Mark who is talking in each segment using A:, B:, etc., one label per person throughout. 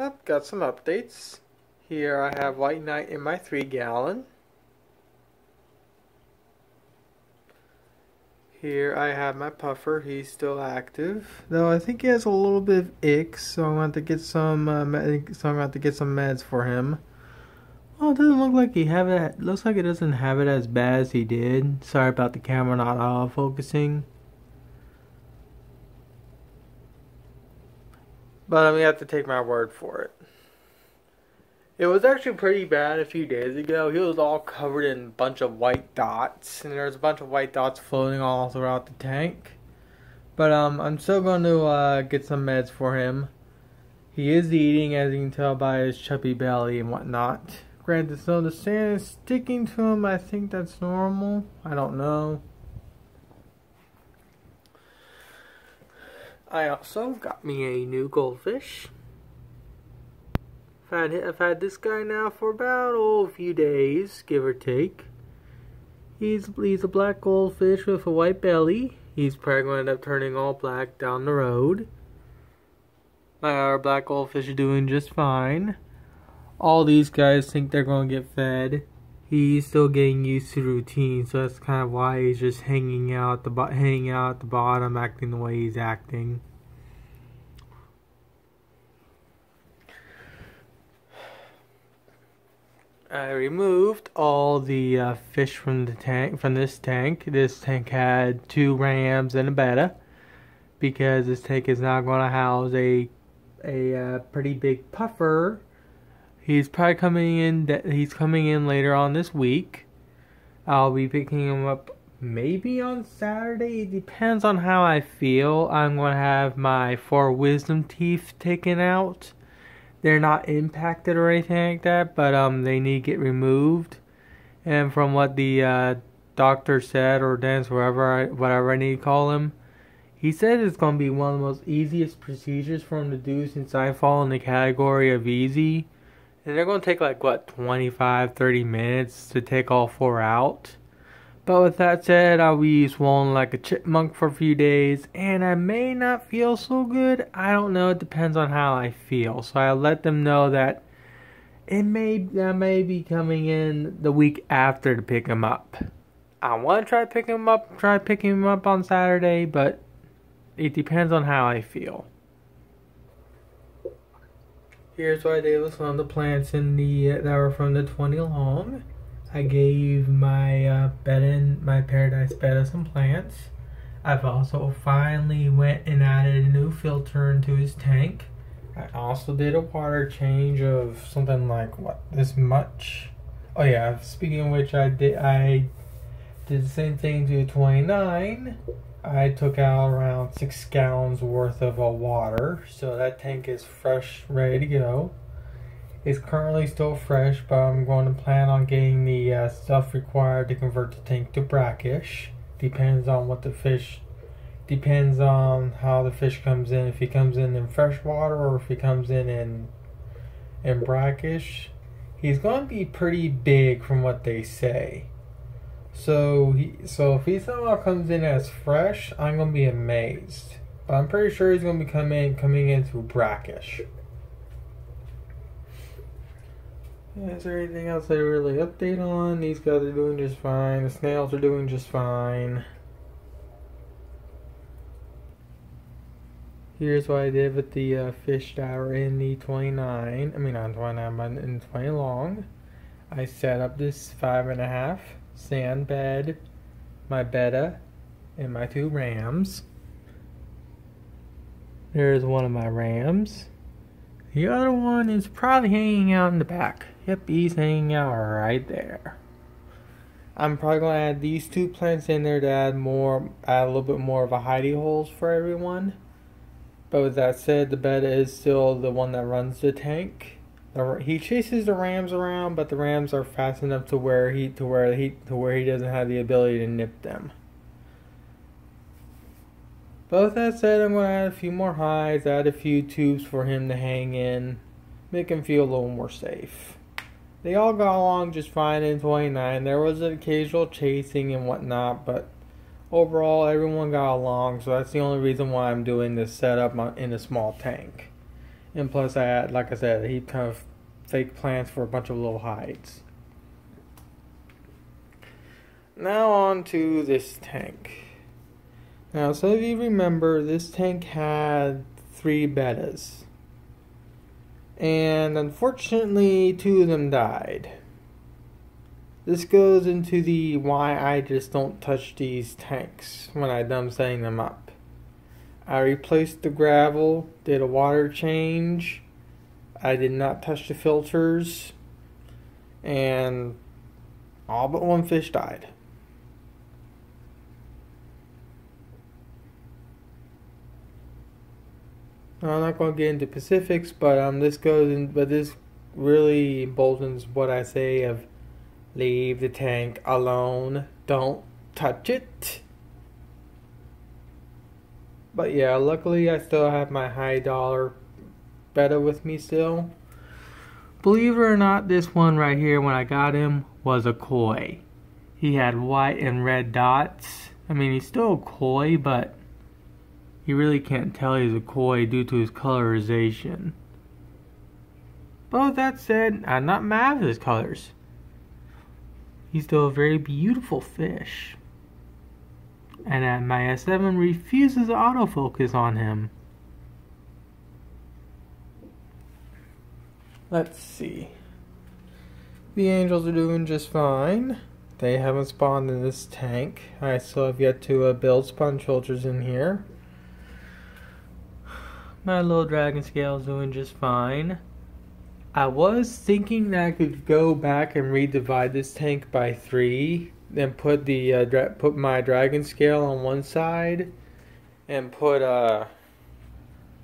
A: I've got some updates. Here I have White Knight in my 3-gallon. Here I have my puffer. He's still active, though I think he has a little bit of icks, so I'm going to have to get some. Meds for him. Well, it doesn't look like he have it. Looks like it doesn't have it as bad as he did. Sorry about the camera not focusing. But I'm gonna have to take my word for it. It was actually pretty bad a few days ago. He was all covered in a bunch of white dots, and there's a bunch of white dots floating all throughout the tank. But I'm still going to get some meds for him. He is eating, as you can tell by his chubby belly and whatnot. Granted, so the sand is sticking to him. I think that's normal. I don't know. I also got me a new goldfish. I've had this guy now for about a few days, give or take. He's a black goldfish with a white belly. He's probably going to end up turning all black down the road. My other black goldfish are doing just fine. All these guys think they're going to get fed. He's still getting used to the routine, so that's kind of why he's just hanging out at the bottom, acting the way he's acting. I removed all the fish from this tank. This tank had 2 rams and a betta, because this tank is now going to house a pretty big puffer. He's probably coming in. He's coming in later on this week. I'll be picking him up maybe on Saturday. It depends on how I feel. I'm going to have my 4 wisdom teeth taken out. They're not impacted or anything like that, but they need to get removed. And from what the doctor said, or dentist, whatever I need to call him, he said it's going to be one of the most easiest procedures for him to do, since I fall in the category of easy. And they're going to take like, what, 25-30 minutes to take all 4 out. But with that said, I'll be swollen like a chipmunk for a few days, and I may not feel so good. I don't know. It depends on how I feel. So I let them know that I may be coming in the week after to pick him up. I want to try picking him up on Saturday, but it depends on how I feel. Here's what I did with some of the plants in that were from the 20 long. I gave my my paradise betta some plants. I've also finally went and added a new filter into his tank. I also did a water change of something like, what, this much? Oh yeah, speaking of which, I did the same thing to 29. I took out around 6 gallons worth of water, so that tank is fresh, ready to go. It's currently still fresh, but I'm going to plan on getting the stuff required to convert the tank to brackish. Depends on how the fish comes in. If he comes in fresh water, or if he comes in brackish. He's going to be pretty big from what they say. So if he somehow comes in as fresh, I'm going to be amazed. But I'm pretty sure he's going to be coming in through brackish. Is there anything else I really update on? These guys are doing just fine. The snails are doing just fine. Here's what I did with the fish that were in the 29. I mean, not 29, but in 20 long. I set up this 5.5 sand bed, my betta, and my 2 rams. There's one of my rams. The other one is probably hanging out in the back. Yep, he's hanging out right there. I'm probably going to add these 2 plants in there to add a little bit more of a hidey holes for everyone. But with that said, the betta is still the one that runs the tank. He chases the rams around, but the rams are fast enough to where he doesn't have the ability to nip them. But with that said, I'm going to add a few more hides, add a few tubes for him to hang in, make him feel a little more safe. They all got along just fine in 29. There was an occasional chasing and whatnot, but overall everyone got along, so that's the only reason why I'm doing this setup in a small tank. And plus I had, like I said, a heap kind of fake plants for a bunch of little hides. Now on to this tank. Now, so if you remember, this tank had 3 bettas. And unfortunately, 2 of them died. This goes into the why I just don't touch these tanks when I'm done setting them up. I replaced the gravel, did a water change. I did not touch the filters. And all but 1 fish died. Now, I'm not going to get into specifics, but this really emboldens what I say of leave the tank alone, don't touch it. But yeah, luckily I still have my high dollar betta with me still. Believe it or not, this one right here, when I got him, was a koi. He had white and red dots. I mean, he's still a koi, but you really can't tell he's a koi due to his colorization. But with that said, I'm not mad at his colors. He's still a very beautiful fish. And my S7 refuses to autofocus on him. Let's see. The angels are doing just fine. They haven't spawned in this tank. I still have yet to build sponge filters in here. My little dragon scale is doing just fine. I was thinking that I could go back and redivide this tank by 3, then put the put my dragon scale on one side, and put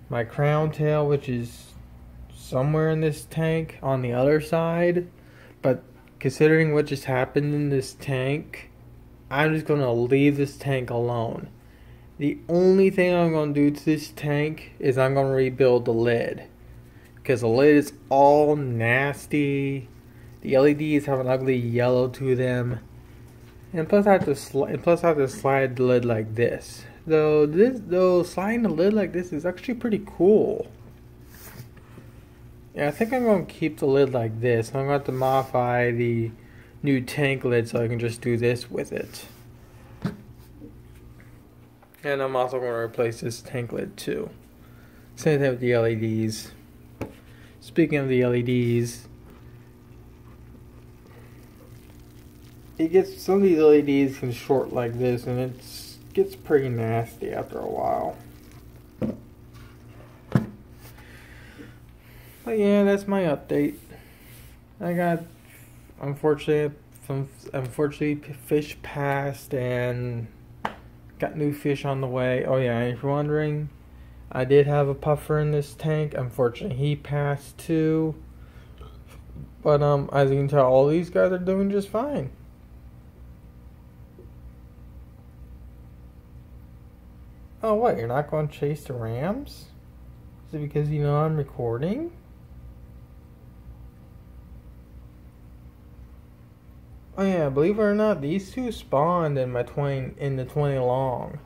A: my crown tail, which is somewhere in this tank, on the other side. But considering what just happened in this tank, I'm just gonna leave this tank alone. The only thing I'm going to do to this tank is I'm going to rebuild the lid. Because the lid is all nasty. The LEDs have an ugly yellow to them. And plus I have to slide the lid like this. Though sliding the lid like this is actually pretty cool. Yeah, I think I'm going to keep the lid like this. I'm going to have to modify the new tank lid so I can just do this with it. And I'm also going to replace this tank lid too. Same thing with the LEDs. Speaking of the LEDs, some of these LEDs can short like this, and it gets pretty nasty after a while. But yeah, that's my update. I got unfortunately fish passed and got new fish on the way. Oh yeah, if you're wondering, I did have a puffer in this tank. Unfortunately, he passed too. But as you can tell, all these guys are doing just fine. Oh what, you're not going to chase the rams? Is it because you know I'm recording? Oh yeah, believe it or not, these 2 spawned in the 20 long.